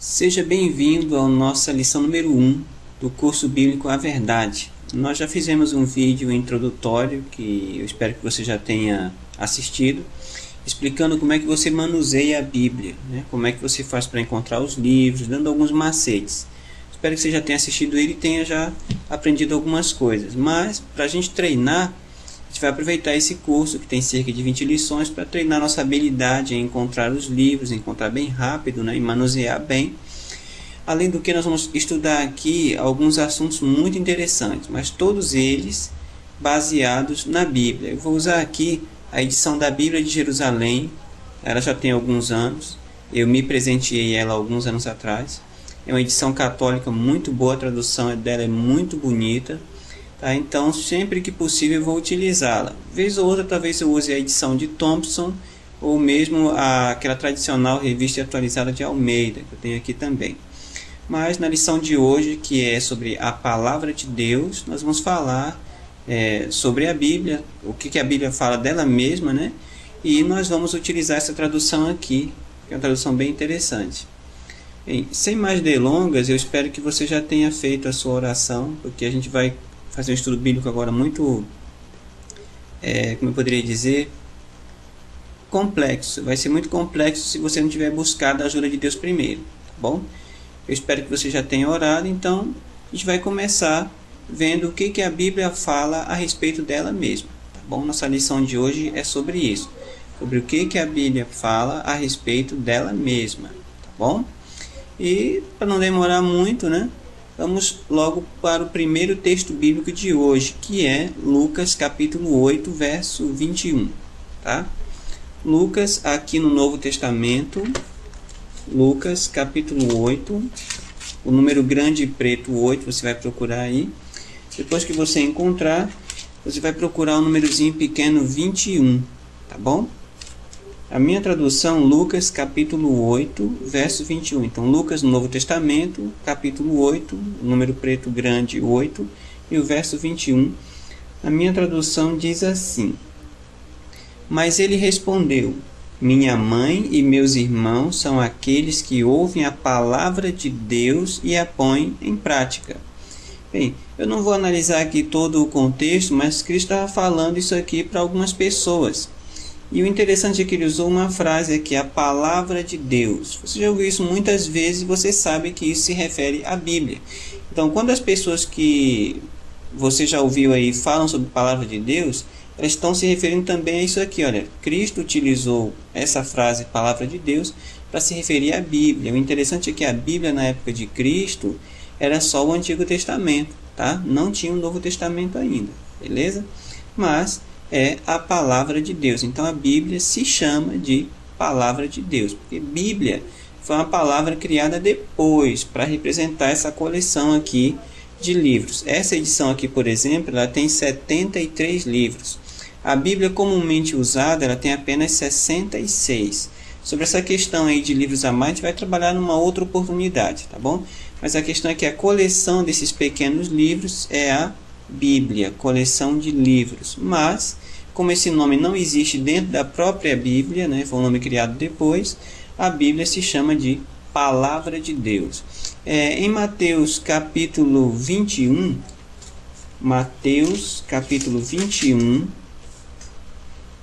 Seja bem-vindo à nossa lição número 1 do curso bíblico A Verdade. Nós já fizemos um vídeo introdutório que eu espero que você já tenha assistido, explicando como é que você manuseia a Bíblia, né? Como é que você faz para encontrar os livros, dando alguns macetes. Espero que você já tenha assistido ele e tenha já aprendido algumas coisas. Mas, para a gente treinar, a gente vai aproveitar esse curso, que tem cerca de 20 lições, para treinar nossa habilidade em encontrar os livros, encontrar bem rápido, né, e manusear bem. Além do que, nós vamos estudar aqui alguns assuntos muito interessantes, mas todos eles baseados na Bíblia. Eu vou usar aqui a edição da Bíblia de Jerusalém. Ela já tem alguns anos, eu me presenteei ela alguns anos atrás. É uma edição católica muito boa, a tradução dela é muito bonita. Tá? Então, sempre que possível, eu vou utilizá-la. Vez ou outra, talvez eu use a edição de Thompson, ou mesmo aquela tradicional revista atualizada de Almeida, que eu tenho aqui também. Mas na lição de hoje, que é sobre a Palavra de Deus, nós vamos falar sobre a Bíblia, o que a Bíblia fala dela mesma, né? E nós vamos utilizar essa tradução aqui, que é uma tradução bem interessante. Bem, sem mais delongas, eu espero que você já tenha feito a sua oração, porque a gente vai fazer um estudo bíblico agora muito, como eu poderia dizer, complexo. Vai ser muito complexo se você não tiver buscado a ajuda de Deus primeiro, tá bom? Eu espero que você já tenha orado, então a gente vai começar vendo o que a Bíblia fala a respeito dela mesma, tá bom? Nossa lição de hoje é sobre isso, sobre o que a Bíblia fala a respeito dela mesma, tá bom? E para não demorar muito, né? Vamos logo para o primeiro texto bíblico de hoje, que é Lucas capítulo 8, verso 21. Tá? Lucas, aqui no Novo Testamento, Lucas capítulo 8, o número grande e preto 8, você vai procurar aí. Depois que você encontrar, você vai procurar o númerozinho pequeno 21, tá bom? A minha tradução, Lucas capítulo 8, verso 21. Então, Lucas no Novo Testamento, capítulo 8, número preto grande 8, e o verso 21. A minha tradução diz assim: Mas ele respondeu: Minha mãe e meus irmãos são aqueles que ouvem a palavra de Deus e a põem em prática. Bem, eu não vou analisar aqui todo o contexto, mas Cristo estava falando isso aqui para algumas pessoas. E o interessante é que ele usou uma frase aqui, a palavra de Deus. Você já ouviu isso muitas vezes e você sabe que isso se refere à Bíblia. Então, quando as pessoas que você já ouviu aí falam sobre a palavra de Deus, elas estão se referindo também a isso aqui. Olha, Cristo utilizou essa frase, palavra de Deus, para se referir à Bíblia. O interessante é que a Bíblia, na época de Cristo, era só o Antigo Testamento, tá? Não tinha o Novo Testamento ainda, beleza? Mas é a palavra de Deus. Então a Bíblia se chama de palavra de Deus, porque Bíblia foi uma palavra criada depois para representar essa coleção aqui de livros. Essa edição aqui, por exemplo, ela tem 73 livros. A Bíblia comumente usada, ela tem apenas 66. Sobre essa questão aí de livros a mais, a gente vai trabalhar numa outra oportunidade, tá bom? Mas a questão é que a coleção desses pequenos livros é a Bíblia, coleção de livros. Mas, como esse nome não existe dentro da própria Bíblia, né, foi um nome criado depois, a Bíblia se chama de Palavra de Deus. Em Mateus capítulo 21, Mateus capítulo 21,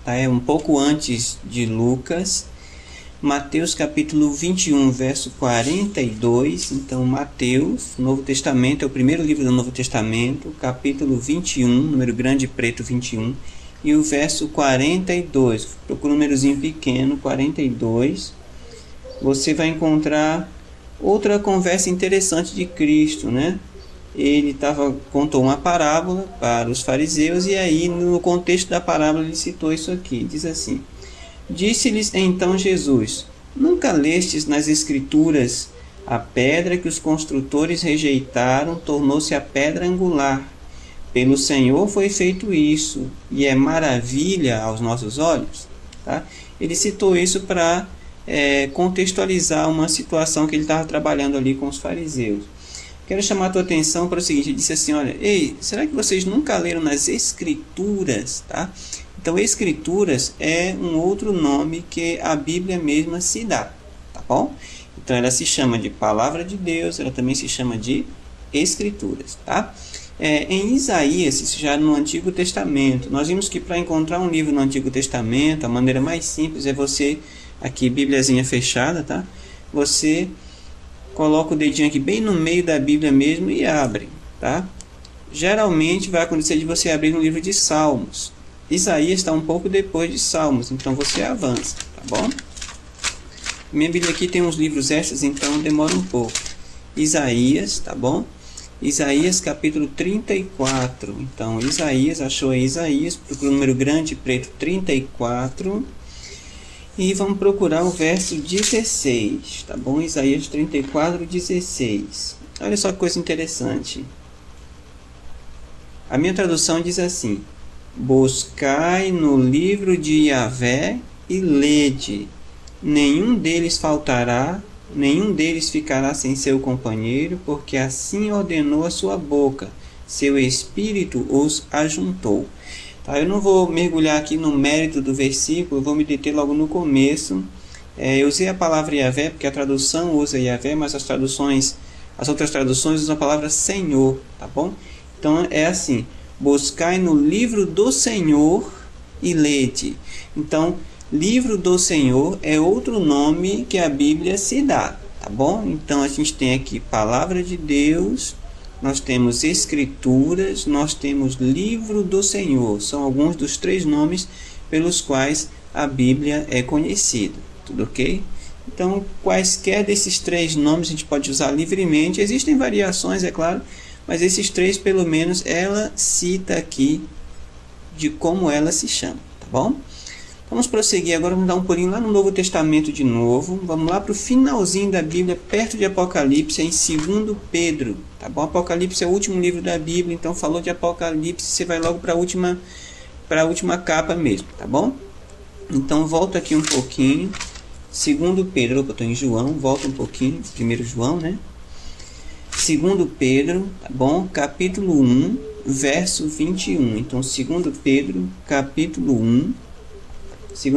tá, é um pouco antes de Lucas, Mateus capítulo 21, verso 42. Então, Mateus, Novo Testamento, é o primeiro livro do Novo Testamento, capítulo 21, número grande preto 21, e o verso 42. Procura um númerozinho pequeno, 42. Você vai encontrar outra conversa interessante de Cristo, né? Ele contou uma parábola para os fariseus, e aí, no contexto da parábola, ele citou isso aqui. Diz assim: Disse-lhes então Jesus: Nunca lestes nas Escrituras: a pedra que os construtores rejeitaram tornou-se a pedra angular. Pelo Senhor foi feito isso, e é maravilha aos nossos olhos. Tá? Ele citou isso para contextualizar uma situação que ele estava trabalhando ali com os fariseus. Quero chamar a tua atenção para o seguinte: ele disse assim: olha, ei, será que vocês nunca leram nas Escrituras? Tá? Então, Escrituras é um outro nome que a Bíblia mesma se dá, tá bom? Então ela se chama de Palavra de Deus, ela também se chama de Escrituras, tá? Em Isaías, isso já no Antigo Testamento, nós vimos que para encontrar um livro no Antigo Testamento, a maneira mais simples é você, aqui, Bíbliazinha fechada, tá? Você coloca o dedinho aqui bem no meio da Bíblia mesmo e abre, tá? Geralmente vai acontecer de você abrir no livro de Salmos. Isaías está um pouco depois de Salmos, então você avança, tá bom? Minha Bíblia aqui tem uns livros extras, então demora um pouco. Isaías, tá bom? Isaías capítulo 34. Então, Isaías, achou aí Isaías, procura o número grande, preto, 34. E vamos procurar o verso 16, tá bom? Isaías 34, 16. Olha só que coisa interessante. A minha tradução diz assim: buscai no livro de Yahvé e lede. Nenhum deles faltará, nenhum deles ficará sem seu companheiro, porque assim ordenou a sua boca, seu espírito os ajuntou. Tá, eu não vou mergulhar aqui no mérito do versículo, eu vou me deter logo no começo. Eu usei a palavra Yahvé, porque a tradução usa Yahvé, mas as outras traduções usam a palavra Senhor, tá bom? Então é assim: buscai no livro do Senhor e lede. Então, livro do Senhor é outro nome que a Bíblia se dá, tá bom? Então a gente tem aqui Palavra de Deus, nós temos Escrituras, nós temos livro do Senhor. São alguns dos 3 nomes pelos quais a Bíblia é conhecida, tudo ok? Então, quaisquer desses 3 nomes a gente pode usar livremente. Existem variações, é claro, mas esses 3 pelo menos ela cita aqui de como ela se chama, tá bom? Vamos prosseguir agora, vamos dar um pulinho lá no Novo Testamento de novo. Vamos lá para o finalzinho da Bíblia, perto de Apocalipse, em 2 Pedro. Tá bom? Apocalipse é o último livro da Bíblia, então falou de Apocalipse, você vai logo para a última capa mesmo, tá bom? Então volta aqui um pouquinho. 2 Pedro, opa, eu estou em João, volta um pouquinho, 1 João, né? 2 Pedro, tá bom? Capítulo 1, verso 21. Então 2 Pedro, capítulo 1.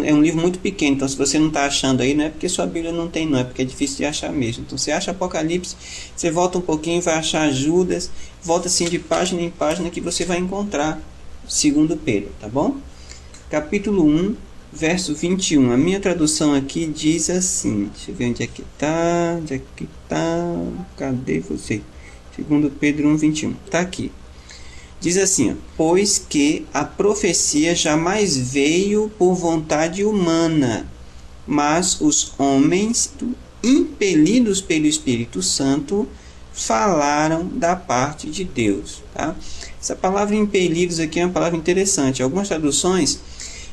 É um livro muito pequeno, então se você não está achando aí, não é porque sua Bíblia não tem, não, é porque é difícil de achar mesmo. Então você acha Apocalipse, você volta um pouquinho, vai achar Judas, volta assim de página em página que você vai encontrar 2 Pedro, tá bom? Capítulo 1, verso 21. A minha tradução aqui diz assim, deixa eu ver onde é que está, cadê você? 2 Pedro 1, 21, está aqui. Diz assim, ó: pois que a profecia jamais veio por vontade humana, mas os homens, impelidos pelo Espírito Santo, falaram da parte de Deus. Tá? Essa palavra impelidos aqui é uma palavra interessante. Algumas traduções,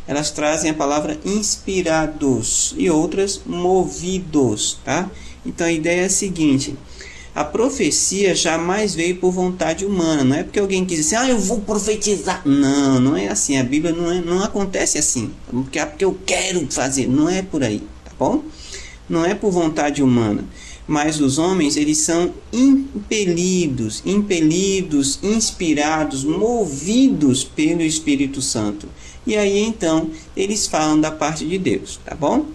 elas trazem a palavra inspirados e outras movidos. Tá? Então a ideia é a seguinte: a profecia jamais veio por vontade humana. Não é porque alguém quis dizer, eu vou profetizar. Não, não é assim. A Bíblia não acontece assim. Porque eu quero fazer. Não é por aí, tá bom? Não é por vontade humana. Mas os homens, eles são impelidos, inspirados, movidos pelo Espírito Santo. E aí, então, eles falam da parte de Deus, tá bom?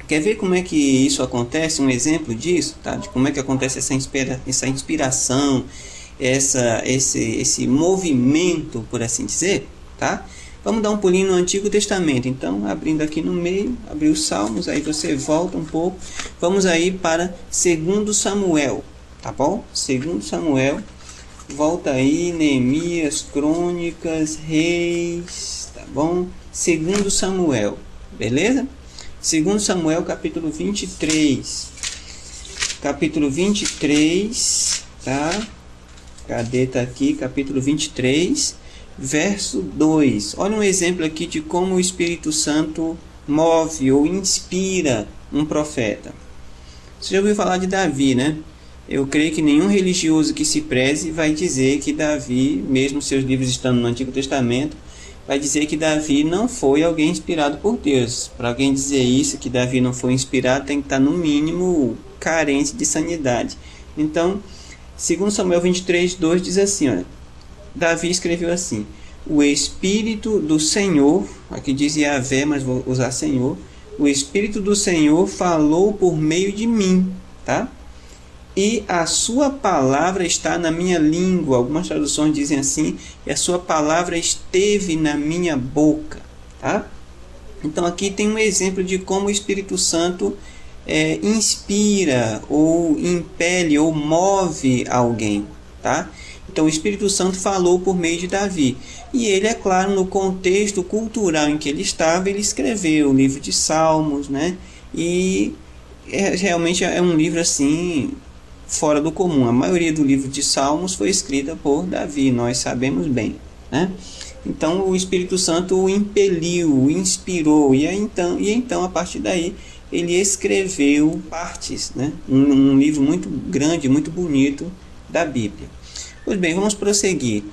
Quer ver como é que isso acontece? Um exemplo disso, tá? De como é que acontece essa inspiração, esse movimento, por assim dizer, tá? Vamos dar um pulinho no Antigo Testamento. Então, abrindo aqui no meio, abrir os Salmos, aí você volta um pouco. Vamos aí para 2 Samuel, tá bom? 2 Samuel, volta aí, Neemias, Crônicas, Reis, tá bom? 2 Samuel, beleza? 2 Samuel, capítulo 23. Capítulo 23, tá? Cadê? Tá aqui, capítulo 23, verso 2. Olha um exemplo aqui de como o Espírito Santo move ou inspira um profeta. Você já ouviu falar de Davi, né? Eu creio que nenhum religioso que se preze vai dizer que Davi, mesmo seus livros estando no Antigo Testamento, vai dizer que Davi não foi alguém inspirado por Deus. Para alguém dizer isso, que Davi não foi inspirado, tem que estar no mínimo carente de sanidade. Então, 2 Samuel 23, 2 diz assim, olha, Davi escreveu assim: o Espírito do Senhor, aqui diz Yahvé, mas vou usar Senhor, o Espírito do Senhor falou por meio de mim. tá? E a sua palavra está na minha língua. Algumas traduções dizem assim, e a sua palavra esteve na minha boca, tá? Então aqui tem um exemplo de como o Espírito Santo inspira, ou impele, ou move alguém, tá? Então o Espírito Santo falou por meio de Davi. E ele, é claro, no contexto cultural em que ele estava, ele escreveu o livro de Salmos, né? E realmente é um livro assim fora do comum. A maioria do livro de Salmos foi escrita por Davi, nós sabemos bem, né? Então o Espírito Santo o impeliu, o inspirou, e então a partir daí ele escreveu partes, né? Um livro muito grande, muito bonito da Bíblia. Pois bem, vamos prosseguir.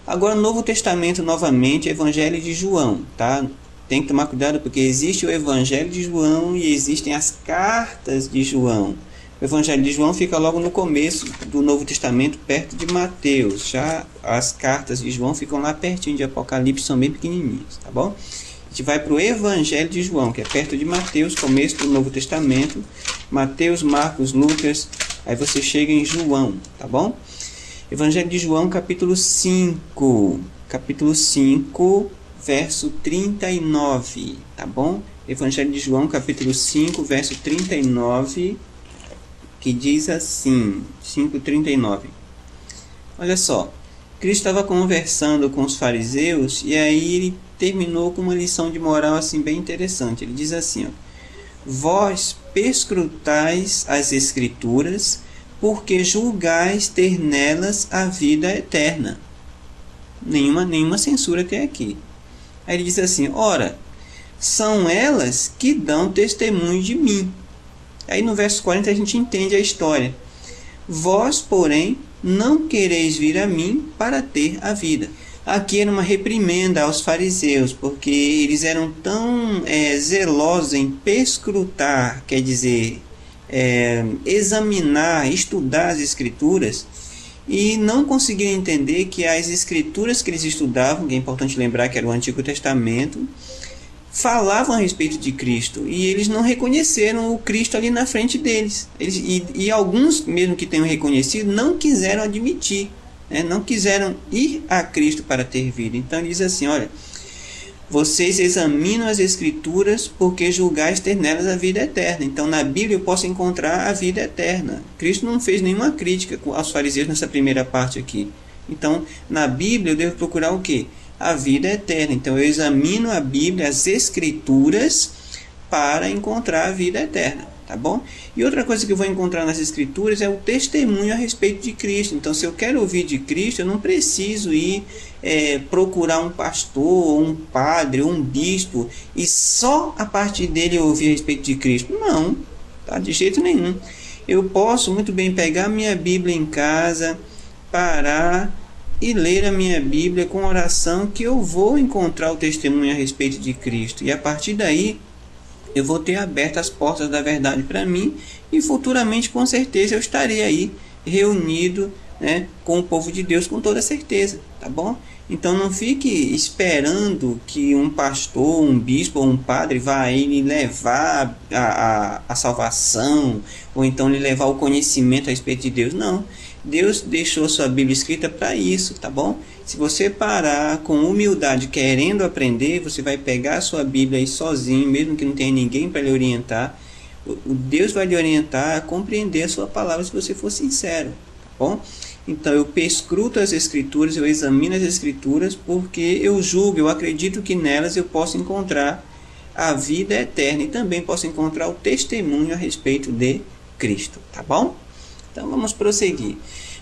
Agora, no Novo Testamento, novamente, Evangelho de João, tá? Tem que tomar cuidado porque existe o Evangelho de João e existem as cartas de João. O Evangelho de João fica logo no começo do Novo Testamento, perto de Mateus. Já as cartas de João ficam lá pertinho de Apocalipse, são bem pequenininhas, tá bom? A gente vai para o Evangelho de João, que é perto de Mateus, começo do Novo Testamento. Mateus, Marcos, Lucas, aí você chega em João, tá bom? Evangelho de João, capítulo 5, verso 39, tá bom? Evangelho de João, capítulo 5, verso 39, que diz assim, 5:39. Olha só, Cristo estava conversando com os fariseus e aí ele terminou com uma lição de moral assim bem interessante. Ele diz assim, ó: vós perscrutais as Escrituras, porque julgais ter nelas a vida eterna. Nenhuma censura tem aqui. Aí ele diz assim, ora, são elas que dão testemunho de mim. Aí no verso 40 a gente entende a história. Vós, porém, não quereis vir a mim para ter a vida. Aqui era uma reprimenda aos fariseus, porque eles eram tão zelosos em perscrutar, quer dizer, examinar, estudar as Escrituras, e não conseguiram entender que as Escrituras que eles estudavam, que é importante lembrar que era o Antigo Testamento, falavam a respeito de Cristo, e eles não reconheceram o Cristo ali na frente deles. E alguns, mesmo que tenham reconhecido, não quiseram admitir, né? Não quiseram ir a Cristo para ter vida. Então ele diz assim, olha, vocês examinam as Escrituras porque julgais ter nelas a vida eterna. Então na Bíblia eu posso encontrar a vida eterna. Cristo não fez nenhuma crítica aos fariseus nessa primeira parte aqui. Então na Bíblia eu devo procurar o quê? A vida eterna. Então eu examino a Bíblia, as Escrituras, para encontrar a vida eterna, tá bom? E outra coisa que eu vou encontrar nas Escrituras é o testemunho a respeito de Cristo. Então se eu quero ouvir de Cristo, eu não preciso ir procurar um pastor, um padre, um bispo, e só a partir dele eu ouvir a respeito de Cristo. Não, tá? De jeito nenhum. Eu posso muito bem pegar minha Bíblia em casa, parar e ler a minha Bíblia com oração, que eu vou encontrar o testemunho a respeito de Cristo. E a partir daí, eu vou ter aberto as portas da verdade para mim, e futuramente, com certeza, eu estarei aí reunido, né, com o povo de Deus, com toda certeza, tá bom? Então não fique esperando que um pastor, um bispo ou um padre vá aí lhe levar a salvação, ou então lhe levar o conhecimento a respeito de Deus. Não. Deus deixou sua Bíblia escrita para isso, tá bom? Se você parar com humildade querendo aprender, você vai pegar a sua Bíblia aí sozinho, mesmo que não tenha ninguém para lhe orientar. O Deus vai lhe orientar a compreender a sua palavra se você for sincero, tá bom? Então eu perscruto as Escrituras, eu examino as Escrituras, porque eu julgo, eu acredito que nelas eu posso encontrar a vida eterna e também posso encontrar o testemunho a respeito de Cristo, tá bom? Então vamos prosseguir.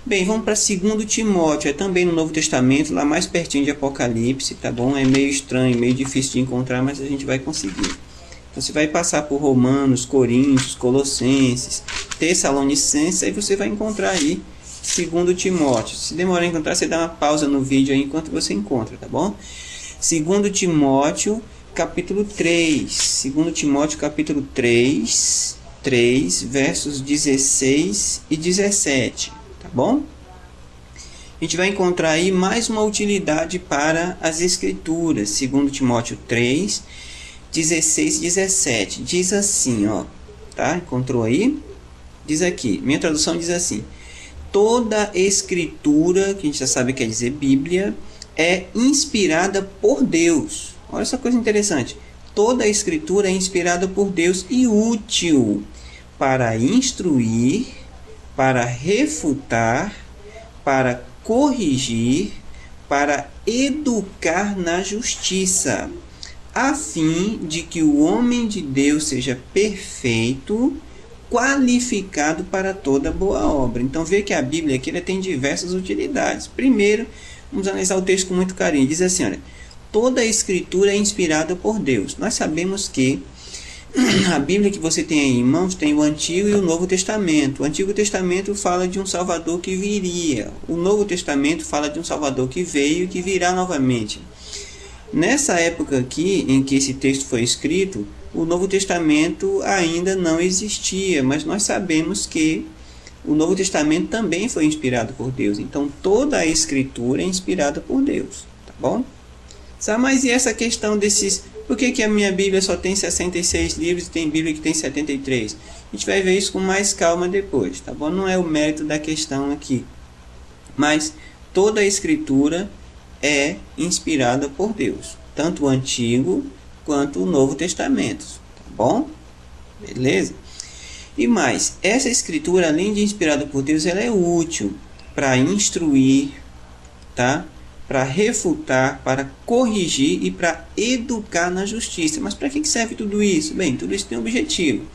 Bem, vamos para 2 Timóteo, é também no Novo Testamento, lá mais pertinho de Apocalipse, tá bom? É meio estranho, meio difícil de encontrar, mas a gente vai conseguir. Você vai passar por Romanos, Coríntios, Colossenses, Tessalonicenses, aí você vai encontrar aí 2 Timóteo. Se demorar a encontrar, você dá uma pausa no vídeo aí enquanto você encontra, tá bom? 2 Timóteo, capítulo 3. 2 Timóteo, capítulo 3, versos 16 e 17, tá bom? A gente vai encontrar aí mais uma utilidade para as Escrituras. 2 Timóteo 3, 16 e 17. Diz assim, ó, tá? Encontrou aí? Diz aqui, minha tradução diz assim: toda escritura, que a gente já sabe que quer dizer Bíblia, é inspirada por Deus. Olha essa coisa interessante. Toda a escritura é inspirada por Deus e útil para instruir, para refutar, para corrigir, para educar na justiça, a fim de que o homem de Deus seja perfeito, qualificado para toda boa obra. Então vê que a Bíblia aqui ela tem diversas utilidades. Primeiro, vamos analisar o texto com muito carinho. Diz assim, olha: toda a escritura é inspirada por Deus. Nós sabemos que a Bíblia que você tem aí em mãos tem o Antigo e o Novo Testamento. O Antigo Testamento fala de um Salvador que viria. O Novo Testamento fala de um Salvador que veio e que virá novamente. Nessa época aqui em que esse texto foi escrito, o Novo Testamento ainda não existia, mas nós sabemos que o Novo Testamento também foi inspirado por Deus. Então toda a Escritura é inspirada por Deus, tá bom? Mas e essa questão desses... Por que a minha Bíblia só tem 66 livros e tem Bíblia que tem 73? A gente vai ver isso com mais calma depois, tá bom? Não é o mérito da questão aqui. Mas toda a Escritura é inspirada por Deus. Tanto o Antigo quanto o Novo Testamento, tá bom? Beleza? E mais, essa Escritura, além de inspirada por Deus, ela é útil para instruir, tá? Para refutar, para corrigir e para educar na justiça. Mas para que serve tudo isso? Bem, tudo isso tem um objetivo,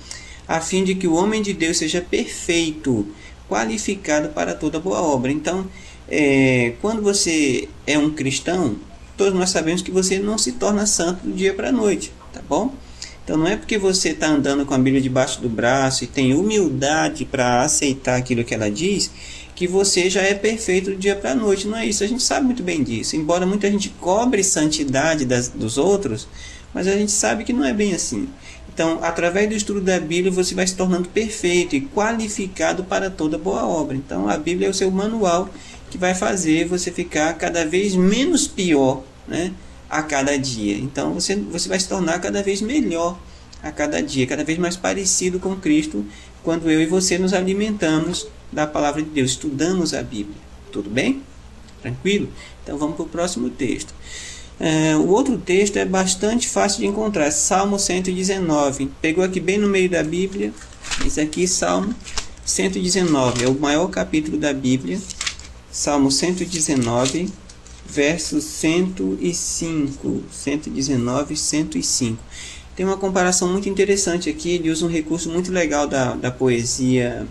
a fim de que o homem de Deus seja perfeito, qualificado para toda boa obra. Então, quando você é um cristão, todos nós sabemos que você não se torna santo do dia para a noite, tá bom? Então não é porque você está andando com a Bíblia debaixo do braço e tem humildade para aceitar aquilo que ela diz, que você já é perfeito do dia para a noite. Não é isso, a gente sabe muito bem disso. Embora muita gente cobre santidade dos outros, mas a gente sabe que não é bem assim. Então, através do estudo da Bíblia, você vai se tornando perfeito e qualificado para toda boa obra. Então, a Bíblia é o seu manual que vai fazer você ficar cada vez menos pior, né, a cada dia. Então, você vai se tornar cada vez melhor a cada dia, cada vez mais parecido com Cristo, quando eu e você nos alimentamos da palavra de Deus, estudamos a Bíblia. Tudo bem? Tranquilo? Então vamos para o próximo texto. O outro texto é bastante fácil de encontrar, Salmo 119. Pegou aqui bem no meio da Bíblia. Esse aqui, Salmo 119, é o maior capítulo da Bíblia. Salmo 119, verso 105. 119, 105. Tem uma comparação muito interessante aqui. Ele usa um recurso muito legal da poesia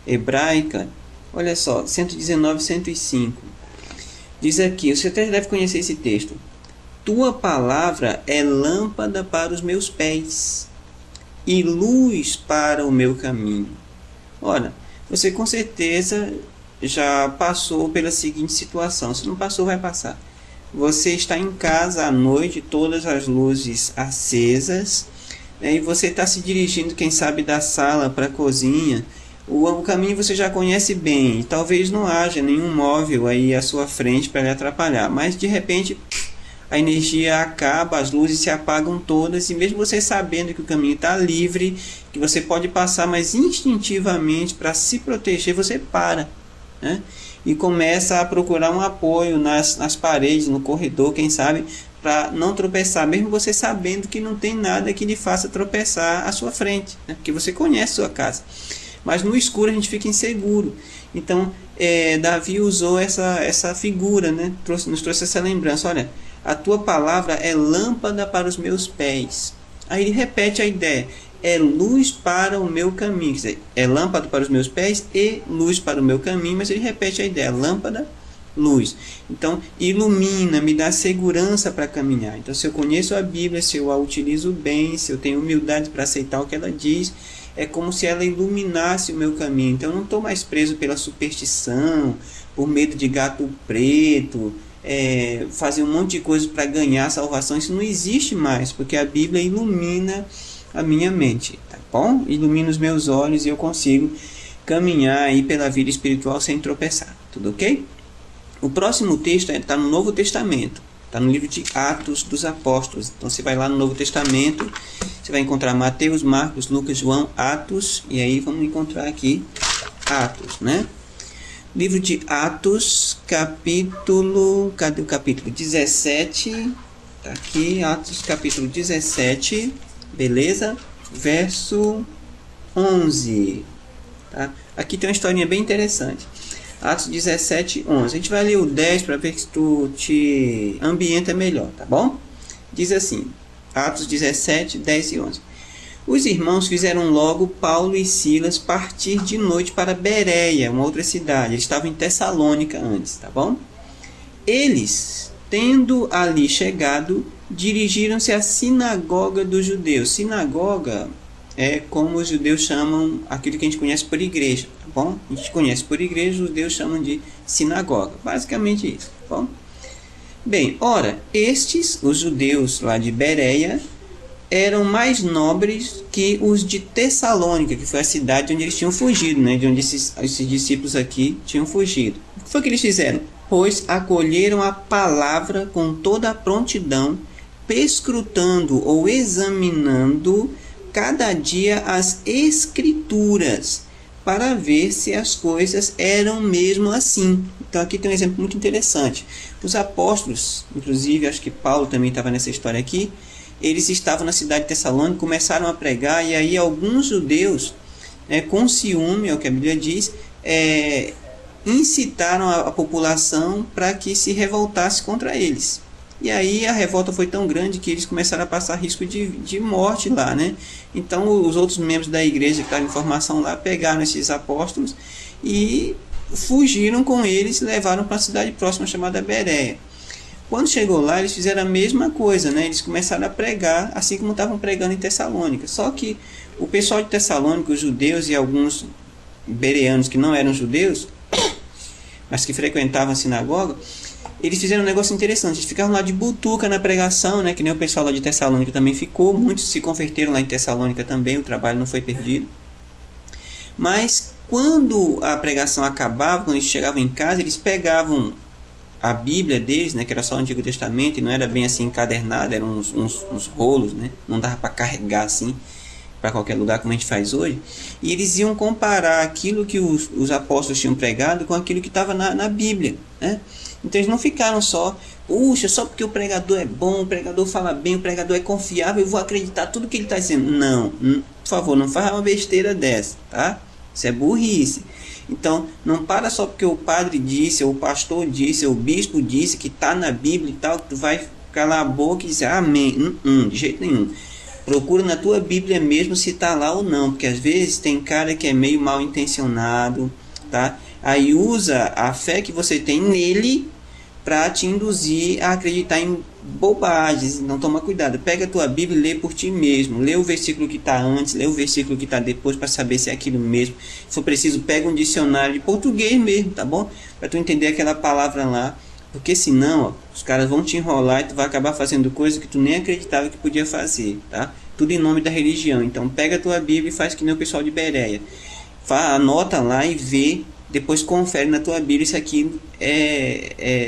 hebraica. Olha só, 119, 105. Diz aqui, você até deve conhecer esse texto: tua palavra é lâmpada para os meus pés e luz para o meu caminho. Ora, você com certeza já passou pela seguinte situação. Se não passou, vai passar. Você está em casa à noite, todas as luzes acesas, né, e você está se dirigindo, quem sabe, da sala para a cozinha. O caminho você já conhece bem, e talvez não haja nenhum móvel aí à sua frente para lhe atrapalhar, mas de repente a energia acaba, as luzes se apagam todas, e mesmo você sabendo que o caminho está livre, que você pode passar, mas instintivamente, para se proteger, você para, né? E começa a procurar um apoio nas paredes, no corredor, quem sabe, para não tropeçar, mesmo você sabendo que não tem nada que lhe faça tropeçar à sua frente, né? Porque você conhece a sua casa. Mas no escuro a gente fica inseguro. Então, Davi usou essa figura, né? Nos trouxe essa lembrança. Olha, a tua palavra é lâmpada para os meus pés. Aí ele repete a ideia: é luz para o meu caminho. Quer dizer, é lâmpada para os meus pés e luz para o meu caminho. Mas ele repete a ideia: lâmpada, luz. Então, ilumina, me dá segurança para caminhar. Então, se eu conheço a Bíblia, se eu a utilizo bem, se eu tenho humildade para aceitar o que ela diz, é como se ela iluminasse o meu caminho. Então eu não estou mais preso pela superstição, por medo de gato preto, fazer um monte de coisa para ganhar a salvação. Isso não existe mais, porque a Bíblia ilumina a minha mente, tá bom? Ilumina os meus olhos e eu consigo caminhar aí pela vida espiritual sem tropeçar. Tudo ok? O próximo texto está no Novo Testamento, Está no livro de Atos dos Apóstolos. Então você vai lá no Novo Testamento, você vai encontrar Mateus, Marcos, Lucas, João, Atos, e aí vamos encontrar aqui Atos, né? Livro de Atos, capítulo... Cadê o capítulo? 17. Tá aqui, Atos, capítulo 17. Beleza? Verso 11. Tá? Aqui tem uma historinha bem interessante. Atos 17, 11. A gente vai ler o 10 para ver se tu te ambienta melhor, tá bom? Diz assim, Atos 17, 10 e 11. Os irmãos fizeram logo Paulo e Silas partir de noite para Bereia, uma outra cidade. Eles estavam em Tessalônica antes, tá bom? Eles, tendo ali chegado, dirigiram-se à sinagoga dos judeus. Sinagoga é como os judeus chamam aquilo que a gente conhece por igreja, tá bom? A gente conhece por igreja, os judeus chamam de sinagoga. Basicamente isso, tá bom? Bem, ora, estes, os judeus lá de Bereia, eram mais nobres que os de Tessalônica, que foi a cidade onde eles tinham fugido, né? De onde esses discípulos aqui tinham fugido. O que foi que eles fizeram? Pois acolheram a palavra com toda a prontidão, perscrutando ou examinando cada dia as escrituras, para ver se as coisas eram mesmo assim. Então aqui tem um exemplo muito interessante. Os apóstolos, inclusive acho que Paulo também estava nessa história aqui, eles estavam na cidade de Tessalônica, começaram a pregar, e aí alguns judeus, com ciúme, é o que a Bíblia diz, incitaram a população para que se revoltasse contra eles. E aí a revolta foi tão grande que eles começaram a passar risco de morte lá, né? Então os outros membros da igreja que estavam em formação lá pegaram esses apóstolos e fugiram com eles e levaram para a cidade próxima chamada Bereia. Quando chegou lá, eles fizeram a mesma coisa, né? Eles começaram a pregar, assim como estavam pregando em Tessalônica. Só que o pessoal de Tessalônica, os judeus e alguns bereanos que não eram judeus, mas que frequentavam a sinagoga, eles fizeram um negócio interessante. Eles ficavam lá de butuca na pregação, né? Que nem o pessoal lá de Tessalônica também ficou. Muitos se converteram lá em Tessalônica também, o trabalho não foi perdido. Mas quando a pregação acabava, quando eles chegavam em casa, eles pegavam a Bíblia deles, né, que era só o Antigo Testamento, e não era bem assim encadernado, eram uns rolos, né, não dava para carregar assim para qualquer lugar como a gente faz hoje, e eles iam comparar aquilo que os apóstolos tinham pregado com aquilo que estava na Bíblia, né? Então eles não ficaram só, puxa, só porque o pregador é bom, o pregador fala bem, o pregador é confiável, eu vou acreditar tudo que ele está dizendo. Não, por favor, não faça uma besteira dessa, tá? Isso é burrice. Então, não para só porque o padre disse, ou o pastor disse, ou o bispo disse que está na Bíblia e tal, que tu vai calar a boca e dizer amém. De jeito nenhum. Procura na tua Bíblia mesmo se está lá ou não, porque às vezes tem cara que é meio mal intencionado, tá? Aí usa a fé que você tem nele para te induzir a acreditar em bobagens. Então toma cuidado, pega a tua Bíblia e lê por ti mesmo, lê o versículo que está antes, lê o versículo que está depois para saber se é aquilo mesmo. Se for preciso, pega um dicionário de português mesmo, tá bom? Para tu entender aquela palavra lá, porque senão, ó, os caras vão te enrolar e tu vai acabar fazendo coisa que tu nem acreditava que podia fazer, tá? Tudo em nome da religião. Então pega a tua Bíblia e faz que nem o pessoal de Bereia, anota lá e vê. Depois confere na tua Bíblia se aquilo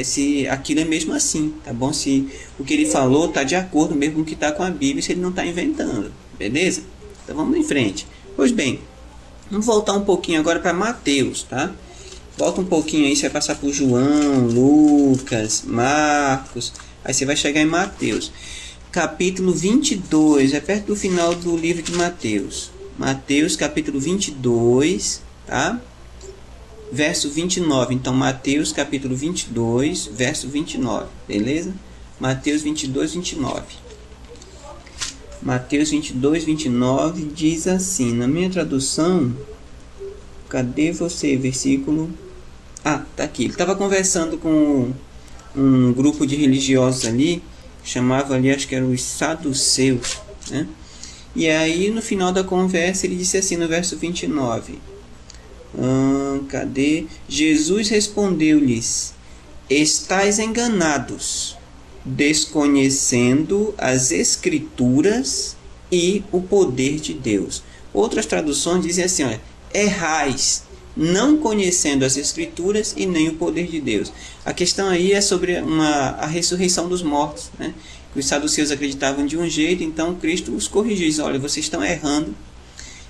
se aquilo é mesmo assim, tá bom? Se o que ele falou está de acordo mesmo com o que está com a Bíblia, se ele não está inventando, beleza? Então vamos em frente. Pois bem, vamos voltar um pouquinho agora para Mateus, tá? Volta um pouquinho aí, você vai passar por João, Lucas, Marcos, aí você vai chegar em Mateus. Capítulo 22, é perto do final do livro de Mateus. Mateus, capítulo 22, tá? Verso 29, então Mateus capítulo 22, verso 29, beleza? Mateus 22, 29. Mateus 22, 29 diz assim, na minha tradução, cadê você? Versículo... tá aqui. Ele estava conversando com um grupo de religiosos ali, chamava ali, acho que eram os saduceus, né? E aí no final da conversa ele disse assim no verso 29... cadê? Jesus respondeu-lhes: estais enganados, desconhecendo as Escrituras e o poder de Deus. Outras traduções dizem assim, olha, errais, não conhecendo as Escrituras e nem o poder de Deus. A questão aí é sobre a ressurreição dos mortos, né? Os saduceus acreditavam de um jeito, então Cristo os corrigiu, diz, olha, vocês estão errando.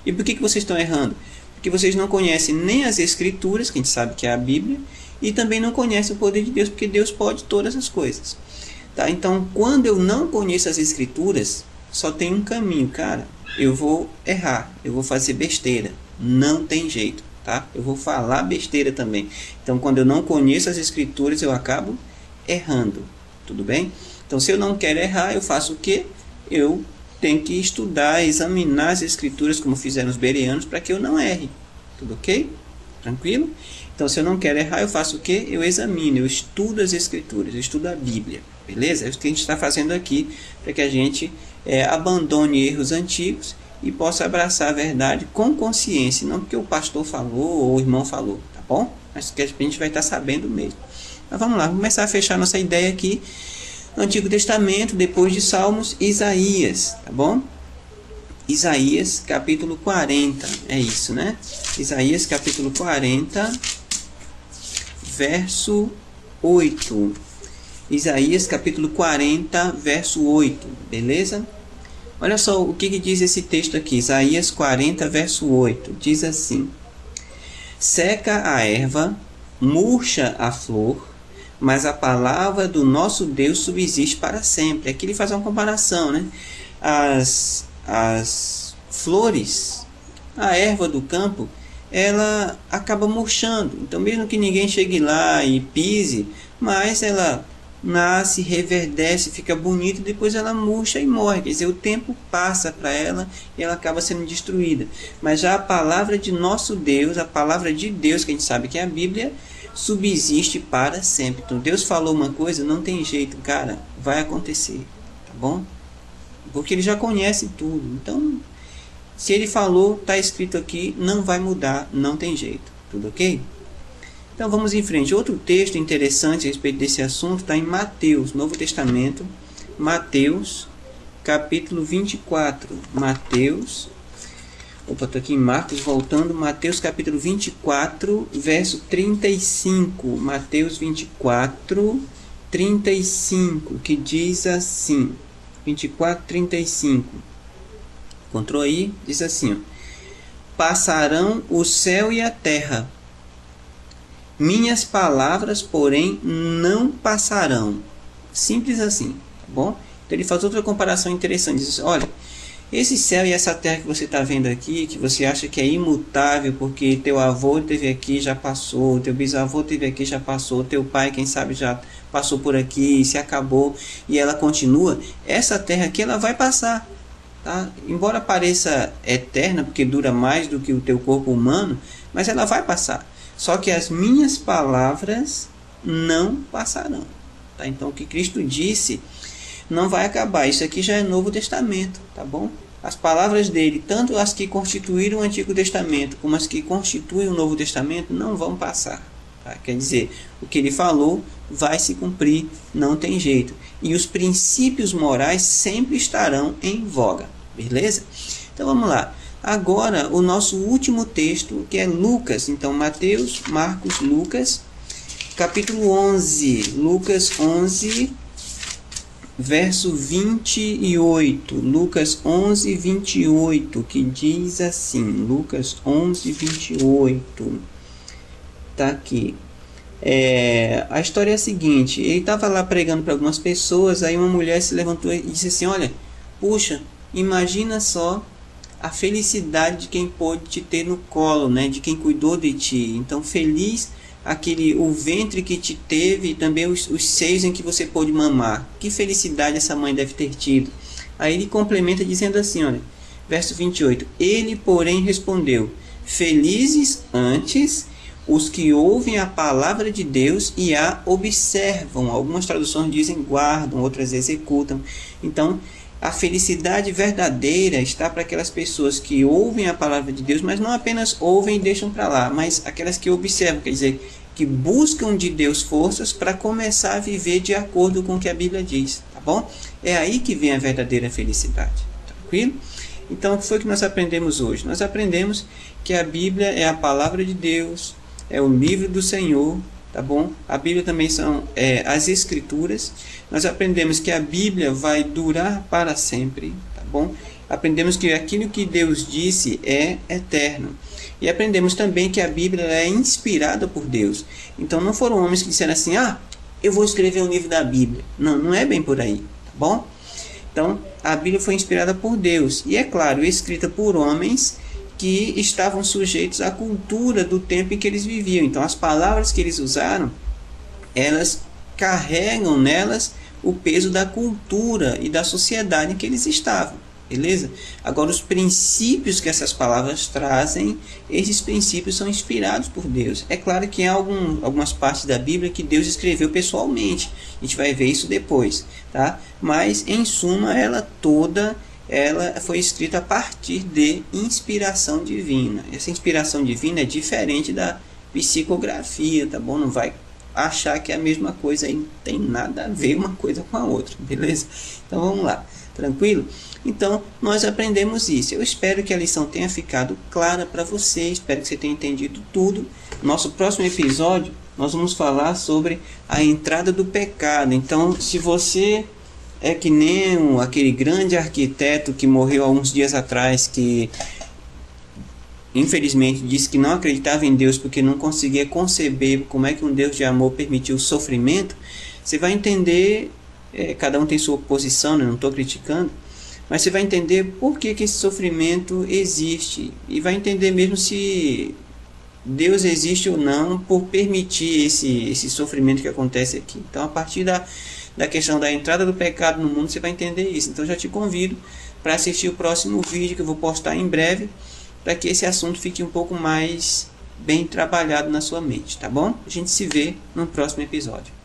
E por que vocês estão errando? Porque vocês não conhecem nem as Escrituras, que a gente sabe que é a Bíblia, e também não conhecem o poder de Deus, porque Deus pode todas as coisas. Tá? Então, quando eu não conheço as Escrituras, só tem um caminho, cara. Eu vou errar, eu vou fazer besteira. Não tem jeito, tá? Eu vou falar besteira também. Então, quando eu não conheço as Escrituras, eu acabo errando. Tudo bem? Então, se eu não quero errar, eu faço o quê? Eu tenho que estudar, examinar as Escrituras, como fizeram os bereanos, para que eu não erre. Tudo ok? Tranquilo? Então, se eu não quero errar, eu faço o quê? Eu examino, eu estudo as Escrituras, eu estudo a Bíblia. Beleza? É isso que a gente está fazendo aqui, para que a gente abandone erros antigos e possa abraçar a verdade com consciência, não porque o pastor falou ou o irmão falou, tá bom? Mas que a gente vai estar sabendo mesmo. Então, vamos lá, vamos começar a fechar nossa ideia aqui. Antigo Testamento, depois de Salmos, Isaías, tá bom? Isaías, capítulo 40, é isso, né? Isaías, capítulo 40, verso 8. Isaías, capítulo 40, verso 8, beleza? Olha só o que diz esse texto aqui, Isaías 40, verso 8, diz assim: seca a erva, murcha a flor, mas a palavra do nosso Deus subsiste para sempre. Aqui ele faz uma comparação, né? As flores, a erva do campo, ela acaba murchando. Então, mesmo que ninguém chegue lá e pise, mas ela nasce, reverdece, fica bonita, depois ela murcha e morre. Quer dizer, o tempo passa para ela e ela acaba sendo destruída. Mas já a palavra de nosso Deus, a palavra de Deus, que a gente sabe que é a Bíblia, subsiste para sempre. Então, Deus falou uma coisa, não tem jeito, cara, vai acontecer, tá bom? Porque ele já conhece tudo. Então, se ele falou, está escrito aqui, não vai mudar, não tem jeito. Tudo ok? Então, vamos em frente. Outro texto interessante a respeito desse assunto está em Mateus, Novo Testamento, Mateus, capítulo 24. Mateus, estou aqui em Marcos, voltando, Mateus capítulo 24, verso 35. Mateus 24, 35, que diz assim, 24, 35. Encontrou aí? Diz assim, ó: passarão o céu e a terra, minhas palavras, porém, não passarão. Simples assim, tá bom? Então ele faz outra comparação interessante, diz, olha, esse céu e essa terra que você está vendo aqui, que você acha que é imutável, porque teu avô teve aqui, já passou, teu bisavô teve aqui, já passou, teu pai, quem sabe, já passou por aqui, se acabou, e ela continua, essa terra aqui, ela vai passar, tá? Embora pareça eterna, porque dura mais do que o teu corpo humano, mas ela vai passar. Só que as minhas palavras não passarão, tá? Então, o que Cristo disse não vai acabar. Isso aqui já é Novo Testamento, tá bom? As palavras dele, tanto as que constituíram o Antigo Testamento, como as que constituem o Novo Testamento, não vão passar. Tá? Quer dizer, o que ele falou vai se cumprir, não tem jeito. E os princípios morais sempre estarão em voga, beleza? Então vamos lá. Agora, o nosso último texto, que é Lucas. Então, Mateus, Marcos, Lucas, capítulo 11. Lucas 11, verso 28, Lucas 11, 28, que diz assim, Lucas 11, 28, tá aqui. A história é a seguinte, ele estava lá pregando para algumas pessoas, aí uma mulher se levantou e disse assim, olha, puxa, imagina só a felicidade de quem pôde te ter no colo, né, de quem cuidou de ti, então feliz o ventre que te teve e também os seios em que você pôde mamar. Que felicidade essa mãe deve ter tido. Aí ele complementa dizendo assim, olha, verso 28. Ele, porém, respondeu, felizes antes os que ouvem a palavra de Deus e a observam. Algumas traduções dizem guardam, outras executam. Então, a felicidade verdadeira está para aquelas pessoas que ouvem a palavra de Deus, mas não apenas ouvem e deixam para lá, mas aquelas que observam, quer dizer, que buscam de Deus forças para começar a viver de acordo com o que a Bíblia diz, tá bom? É aí que vem a verdadeira felicidade, tranquilo? Então, o que foi que nós aprendemos hoje? Nós aprendemos que a Bíblia é a palavra de Deus, é o livro do Senhor, tá bom? A Bíblia também são as Escrituras. Nós aprendemos que a Bíblia vai durar para sempre, tá bom? Aprendemos que aquilo que Deus disse é eterno. E aprendemos também que a Bíblia é inspirada por Deus. Então não foram homens que disseram assim, eu vou escrever um livro da Bíblia. Não, não é bem por aí, tá bom? Então a Bíblia foi inspirada por Deus. E é claro, escrita por homens que estavam sujeitos à cultura do tempo em que eles viviam. Então as palavras que eles usaram, elas carregam nelas o peso da cultura e da sociedade em que eles estavam. Beleza? Agora, os princípios que essas palavras trazem, esses princípios são inspirados por Deus. É claro que há algumas partes da Bíblia que Deus escreveu pessoalmente. A gente vai ver isso depois, tá? Mas, em suma, ela foi escrita a partir de inspiração divina. Essa inspiração divina é diferente da psicografia, tá bom? Não vai achar que é a mesma coisa, aí não tem nada a ver uma coisa com a outra, beleza? Então, vamos lá. Tranquilo? Então, nós aprendemos isso. Eu espero que a lição tenha ficado clara para você. Espero que você tenha entendido tudo. Nosso próximo episódio, nós vamos falar sobre a entrada do pecado. Então, se você é que nem aquele grande arquiteto que morreu há uns dias atrás, que infelizmente disse que não acreditava em Deus porque não conseguia conceber como é que um Deus de amor permitiu o sofrimento, você vai entender, cada um tem sua posição, né? Não estou criticando, mas você vai entender por que esse sofrimento existe, e vai entender mesmo se Deus existe ou não por permitir esse sofrimento que acontece aqui. Então, a partir da questão da entrada do pecado no mundo, você vai entender isso. Então, já te convido para assistir o próximo vídeo que eu vou postar em breve, para que esse assunto fique um pouco mais bem trabalhado na sua mente, tá bom? A gente se vê no próximo episódio.